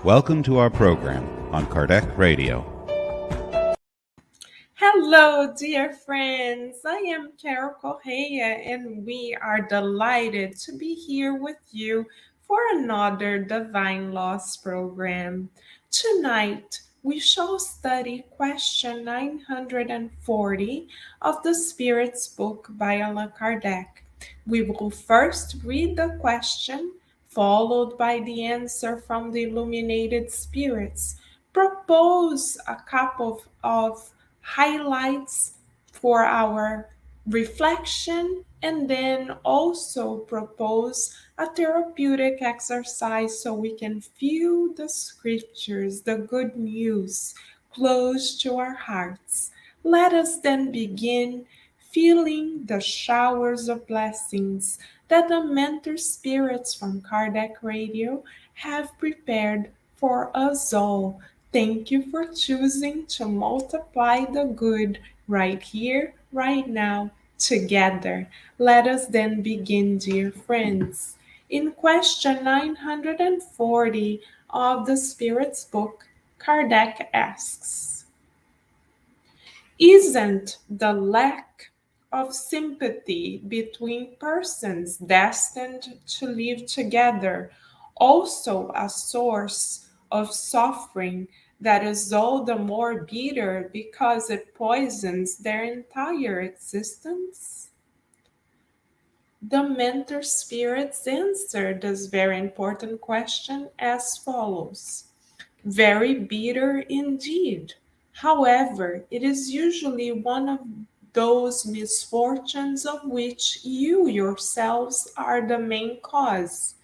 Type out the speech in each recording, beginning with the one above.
Welcome to our program on Kardec Radio. Hello, dear friends. I am Correa, and we are delighted to be here with you for another Divine Loss program. Tonight, we shall study question 940 of the Spirit's Book by Allan Kardec. We will first read the question, followed by the answer from the illuminated spirits. Propose a couple of highlights for our reflection, and then also propose a therapeutic exercise so we can feel the scriptures, the good news, close to our hearts. Let us then begin feeling the showers of blessings that the mentor spirits from Kardec Radio have prepared for us all. Thank you for choosing to multiply the good right here, right now, together. Let us then begin, dear friends. In question 940 of the Spirit's Book, Kardec asks, isn't the lack of sympathy between persons destined to live together also a source of suffering that is all the more bitter because it poisons their entire existence? The mentor spirits answer this very important question as follows. Very bitter indeed. However, it is usually one of those misfortunes of which you yourselves are the main cause.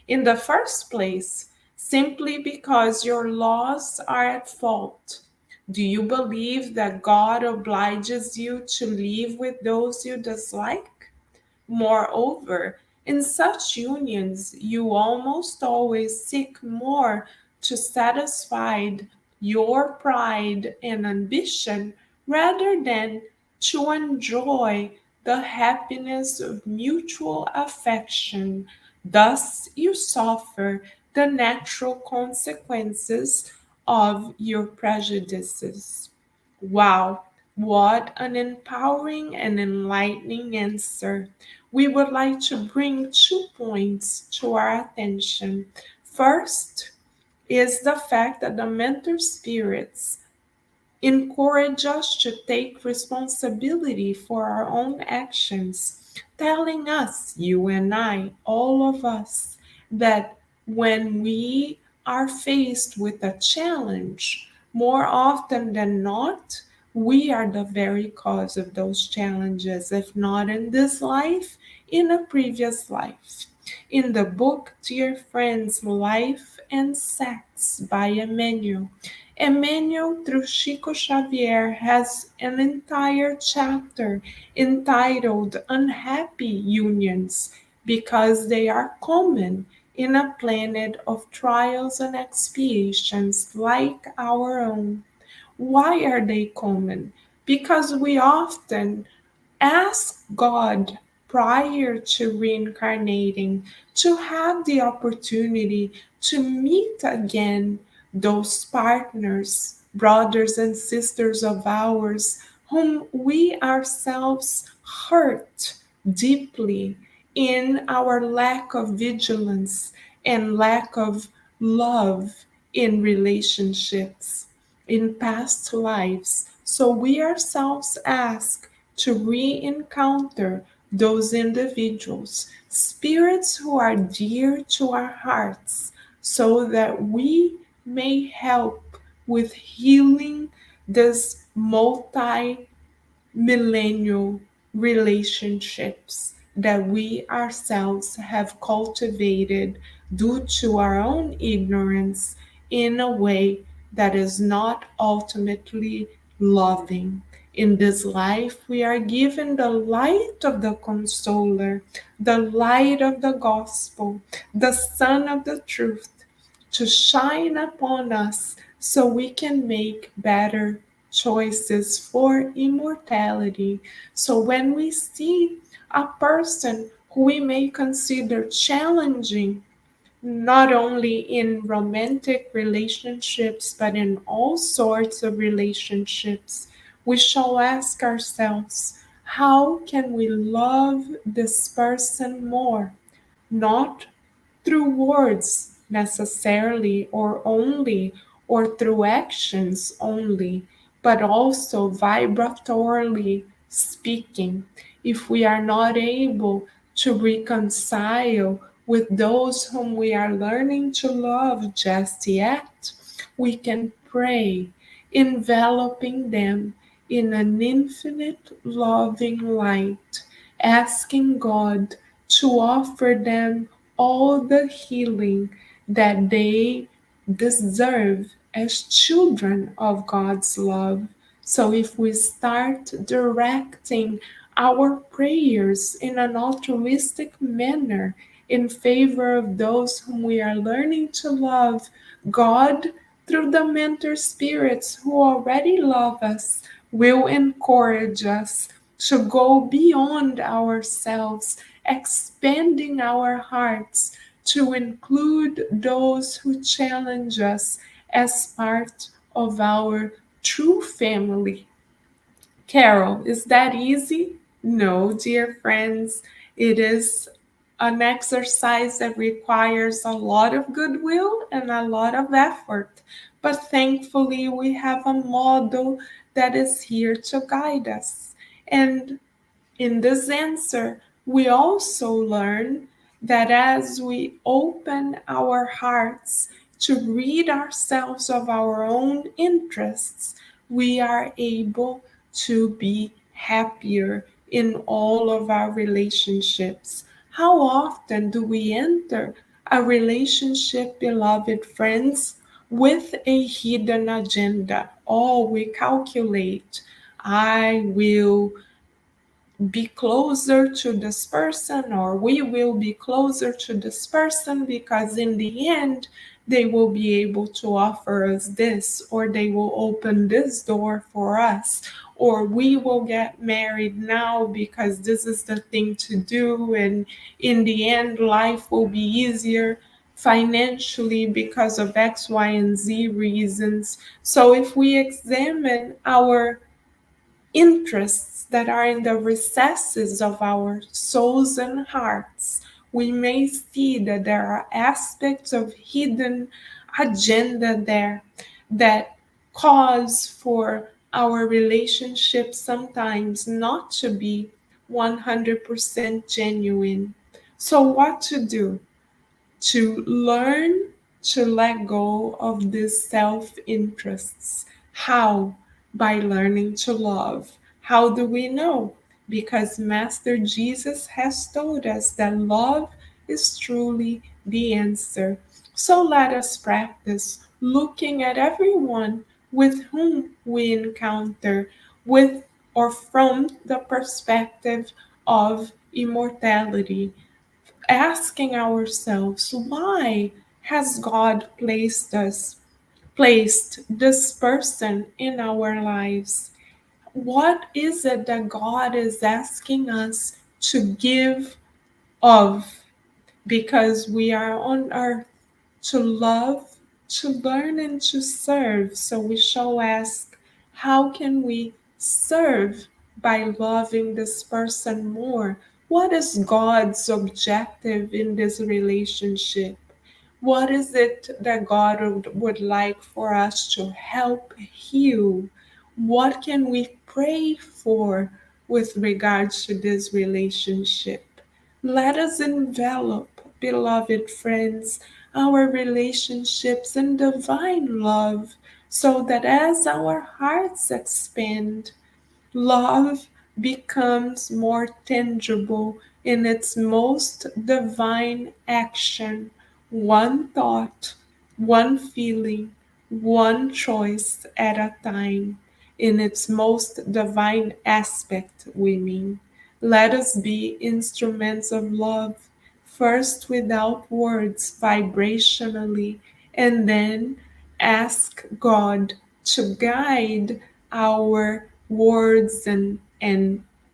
In the first place, simply because your laws are at fault. Do you believe that God obliges you to live with those you dislike? Moreover, in such unions, you almost always seek more to satisfy your pride and ambition rather than to enjoy the happiness of mutual affection. Thus, you suffer the natural consequences of your prejudices. Wow, what an empowering and enlightening answer. We would like to bring 2 points to our attention. First is the fact that the mentor spirits encourage us to take responsibility for our own actions, telling us, you and I, all of us, that when we are faced with a challenge, more often than not, we are the very cause of those challenges, if not in this life, in a previous life. In the book, dear friends, Life and Sex by Emmanuel, through Chico Xavier, has an entire chapter entitled Unhappy Unions because they are common in a planet of trials and expiations like our own. Why are they common? Because we often ask God prior to reincarnating to have the opportunity to meet again those partners, brothers and sisters of ours, whom we ourselves hurt deeply in our lack of vigilance and lack of love in relationships in past lives. So we ourselves ask to re-encounter those individuals, spirits who are dear to our hearts, so that we may help with healing this multi-millennial relationships that we ourselves have cultivated due to our own ignorance in a way that is not ultimately loving. In this life, we are given the light of the consoler, the light of the gospel, the sun of the truth to shine upon us so we can make better choices for immortality. So when we see a person who we may consider challenging, not only in romantic relationships, but in all sorts of relationships, we shall ask ourselves, how can we love this person more? Not through words necessarily or only, or through actions only, but also vibratorily speaking. If we are not able to reconcile with those whom we are learning to love just yet, we can pray, enveloping them in an infinite loving light, asking God to offer them all the healing that they deserve as children of God's love. So, if we start directing our prayers in an altruistic manner in favor of those whom we are learning to love, God, through the mentor spirits who already love us, will encourage us to go beyond ourselves, expanding our hearts to include those who challenge us as part of our true family. Carol, is that easy? No, dear friends, it is an exercise that requires a lot of goodwill and a lot of effort. But thankfully, we have a model that is here to guide us. And in this answer, we also learn that as we open our hearts to rid ourselves of our own interests, we are able to be happier in all of our relationships. How often do we enter a relationship, beloved friends, with a hidden agenda? Oh, we calculate. I will be closer to this person, or we will be closer to this person because in the end they will be able to offer us this, or they will open this door for us, or we will get married now because this is the thing to do, and in the end life will be easier financially because of X, Y, and Z reasons. So if we examine our interests that are in the recesses of our souls and hearts, we may see that there are aspects of hidden agenda there that cause for our relationship sometimes not to be 100% genuine. So, what to do? To learn to let go of these self interests. How? By learning to love. How do we know? Because Master Jesus has told us that love is truly the answer. So let us practice looking at everyone with whom we encounter with or from the perspective of immortality, asking ourselves, why has God placed this person in our lives? What is it that God is asking us to give of? Because we are on earth to love, to learn, and to serve. So we shall ask, how can we serve by loving this person more? What is God's objective in this relationship? What is it that God would like for us to help heal? What can we pray for with regards to this relationship? Let us envelop, beloved friends, our relationships in divine love, so that as our hearts expand, love becomes more tangible in its most divine action. One thought, one feeling, one choice at a time. In its most divine aspect, we mean. Let us be instruments of love, first without words, vibrationally, and then ask God to guide our words and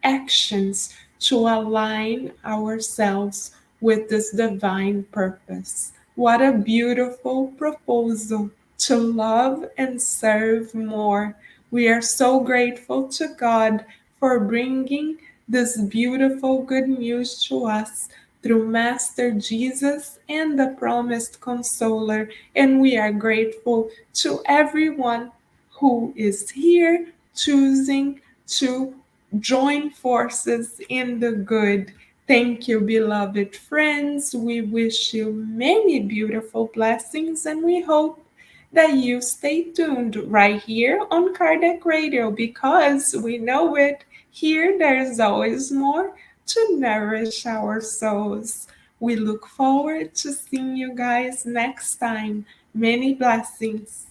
actions to align ourselves with this divine purpose. What a beautiful proposal to love and serve more. We are so grateful to God for bringing this beautiful good news to us through Master Jesus and the promised consoler. And we are grateful to everyone who is here choosing to join forces in the good. Thank you, beloved friends. We wish you many beautiful blessings, and we hope that you stay tuned right here on Kardec Radio, because we know it. Here, there's always more to nourish our souls. We look forward to seeing you guys next time. Many blessings.